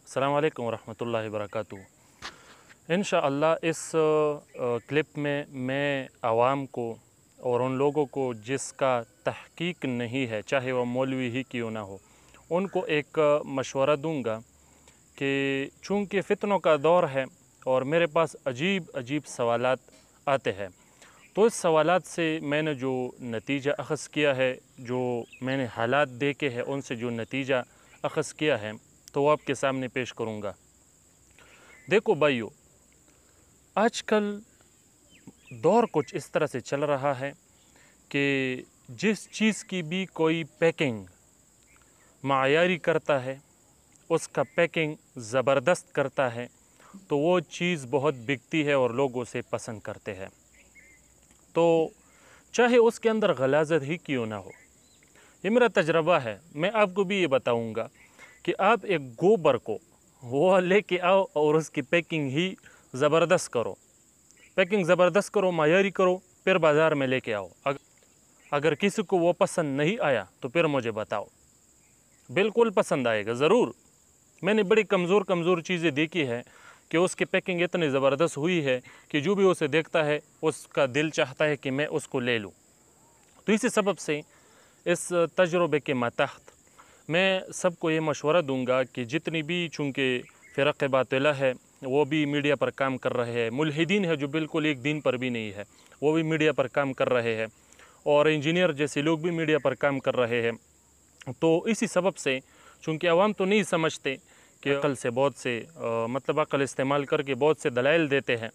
अस्सलाम वालेकुम वरहमतुल्लाहि वबरकातुहू। इंशाअल्लाह इस क्लिप में मैं आवाम को और उन लोगों को जिसका तहकीक नहीं है, चाहे वह मौलवी ही क्यों ना हो, उनको एक मशवरा दूंगा कि चूँकि फ़ितनों का दौर है और मेरे पास अजीब अजीब सवालात आते हैं, तो इस सवालात से मैंने जो नतीजा अख़ज़ किया है, जो मैंने हालात देखे हैं, उनसे जो नतीजा अख़ज़ किया है, तो वो आपके सामने पेश करूँगा। देखो भाइयों, आजकल दौर कुछ इस तरह से चल रहा है कि जिस चीज़ की भी कोई पैकिंग मायारी करता है, उसका पैकिंग ज़बरदस्त करता है, तो वो चीज़ बहुत बिकती है और लोग उसे पसंद करते हैं। तो चाहे उसके अंदर गलाज़त ही क्यों ना हो, ये मेरा तजर्बा है। मैं आपको भी ये बताऊंगा कि आप एक गोबर को वो लेके आओ और उसकी पैकिंग ही ज़बरदस्त करो, पैकिंग ज़बरदस्त करो, मायारी करो, फिर बाज़ार में लेके आओ। अगर किसी को वो पसंद नहीं आया तो फिर मुझे बताओ, बिल्कुल पसंद आएगा ज़रूर। मैंने बड़ी कमज़ोर चीज़ें देखी है कि उसकी पैकिंग इतनी ज़बरदस्त हुई है कि जो भी उसे देखता है उसका दिल चाहता है कि मैं उसको ले लूँ। तो इसी सबब से इस तजुर्बे के मातहत मैं सबको ये मशवरा दूंगा कि जितनी भी, चूँकि फ़िरक़ बातिला है वो भी मीडिया पर काम कर रहे हैं, मुल्हिदीन है जो बिल्कुल एक दीन पर भी नहीं है वो भी मीडिया पर काम कर रहे हैं, और इंजीनियर जैसे लोग भी मीडिया पर काम कर रहे हैं। तो इसी सबब से, चूँकि अवाम तो नहीं समझते कि अक़ल से बहुत से मतलब अक़ल इस्तेमाल करके बहुत से दलाइल देते हैं,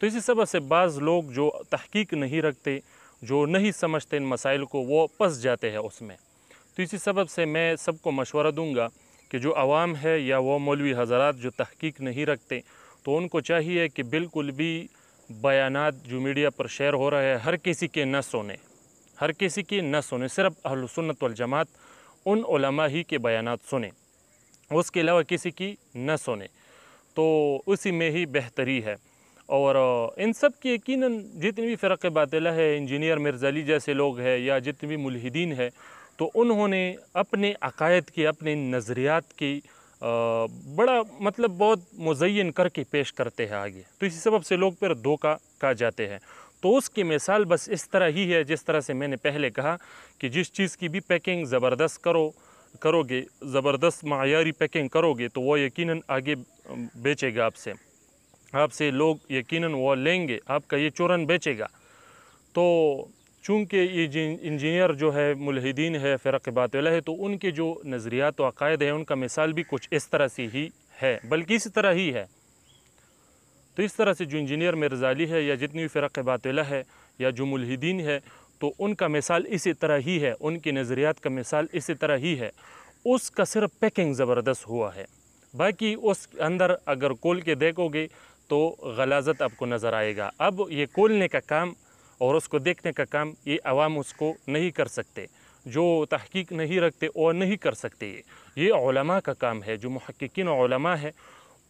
तो इसी सबब से बाज़ लोग जो तहकीक नहीं रखते, जो नहीं समझते इन मसाइल को, वो फंस जाते हैं उसमें। तो इसी सबब से मैं सबको मशवरा दूंगा कि जो आवाम है या वो मौलवी हज़रात जो तहकीक नहीं रखते, तो उनको चाहिए कि बिल्कुल भी बयानात जो मीडिया पर शेयर हो रहे हैं हर किसी के न सुने, हर किसी की न सुने, सिर्फ अहल सुन्नत वल जमात उन उलमा ही के बयानात सुने, उसके अलावा किसी की न सुने, तो उसी में ही बेहतरी है। और इन सब की यकीनन जितनी भी फ़िरक़ बातिला है, इंजीनियर मिर्ज़ा अली जैसे लोग हैं या जितने भी मुल्हिदीन हैं, तो उन्होंने अपने अक़ायद की, अपने नज़रियात की बड़ा मतलब बहुत मुज़य्यन करके पेश करते हैं आगे, तो इसी सबब से लोग फिर धोखा खा जाते हैं। तो उसकी मिसाल बस इस तरह ही है जिस तरह से मैंने पहले कहा कि जिस चीज़ की भी पैकिंग ज़बरदस्त करोगे, ज़बरदस्त मायारी पैकिंग करोगे, तो वो यकीनन आगे बेचेगा आपसे लोग यकीनन वो लेंगे, आपका ये चूरन बेचेगा। तो चूँकि ये इंजीनियर जो है मुल्हिदीन है, फ़िरक़ बातिला है, तो उनके जो नज़रियात व अक़ायद है उनका मिसाल भी कुछ इस तरह से ही है, बल्कि इसी तरह ही है। तो इस तरह से जो इंजीनियर मिर्ज़ा अली है या जितनी भी फ़िरक़ बातिला है या जो मुल्हिदीन है, तो उनका मिसाल इसी तरह ही है, उनके नज़रियात का मिसाल इसी तरह ही है। उसका सिर्फ पैकिंग ज़बरदस्त हुआ है, बाकी उस अंदर अगर खोल के देखोगे तो गलाज़त आपको नज़र आएगा। अब ये खोलने का काम और उसको देखने का काम ये अवाम उसको नहीं कर सकते, जो तहकीक नहीं रखते और नहीं कर सकते। ये उलमा का काम है, जो मुहक्किकीन उलमा है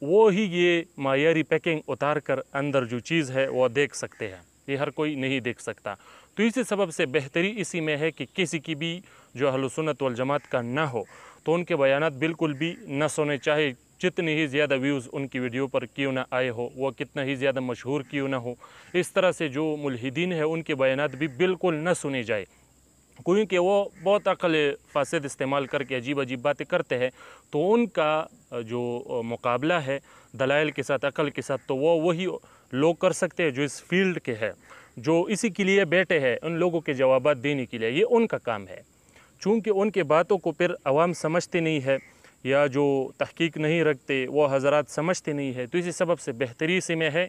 वो ही ये मायारी पैकिंग उतार कर अंदर जो चीज़ है वो देख सकते हैं, ये हर कोई नहीं देख सकता। तो इसी सबब से बेहतरी इसी में है कि किसी की भी जो अहले सुन्नत वल जमात का ना हो, तो उनके बयानात बिल्कुल भी न सुने, चाहे जितनी ही ज़्यादा व्यूज़ उनकी वीडियो पर क्यों ना आए हो, वो कितना ही ज़्यादा मशहूर क्यों ना हो। इस तरह से जो मुल्हिदीन है उनके बयानात भी बिल्कुल न सुने जाए, क्योंकि वो बहुत अक़ल फ़ासिद इस्तेमाल करके अजीब अजीब बातें करते हैं। तो उनका जो मुकाबला है दलाइल के साथ, अक़ल के साथ, तो वो वही लोग कर सकते हैं जो इस फील्ड के हैं, जो इसी के लिए बैठे हैं उन लोगों के जवाबात देने के लिए, ये उनका काम है। चूँकि उनके बातों को फिर अवाम समझते नहीं है या जो तहकीक नहीं रखते वो हज़रात समझते नहीं है, तो इसी सबब से बेहतरी इसी में है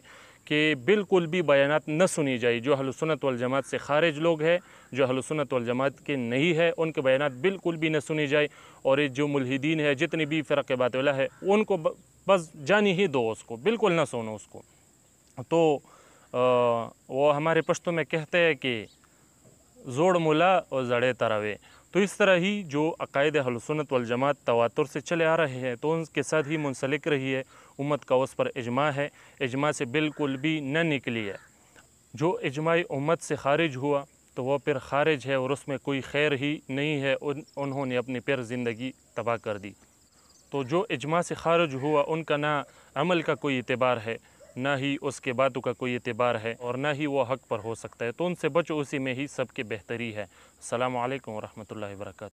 कि बिल्कुल भी बयानात न सुनी जाए। जो अहले सुन्नत वल जमात से खारिज लोग हैं, जो अहले सुन्नत वल जमात के नहीं है, उनके बयानात बिल्कुल भी न सुनी जाए। और ये जो मुल्हिदीन है, जितनी भी फ़िरक़ बातिला है, उनको बस जानी ही दो, उसको बिल्कुल न सुनो उसको। तो वो हमारे पश्तो में कहते हैं कि जोड़ मुला और जड़े तरावे। तो इस तरह ही जो अक़ायद अहले सुन्नत वल जमात तवातुर से चले आ रहे हैं, तो उनके साथ ही मुंसलिक रही है। उम्मत का उस पर इजमा है, इजमा से बिल्कुल भी न निकली है। जो इजमाई उम्मत से खारिज हुआ तो वह फिर खारिज है और उसमें कोई खैर ही नहीं है, उन्होंने अपनी फिर ज़िंदगी तबाह कर दी। تو جو اجماع سے خارج ہوا ان کا نہ عمل کا کوئی اعتبار ہے، نہ ہی اس کے باتوں کا کوئی اعتبار ہے، اور نہ ہی وہ حق پر ہو سکتا ہے، تو ان سے بچو، اسی میں ہی سب کے بہتری ہے۔ السلام علیکم ورحمۃ اللہ وبرکاتہ۔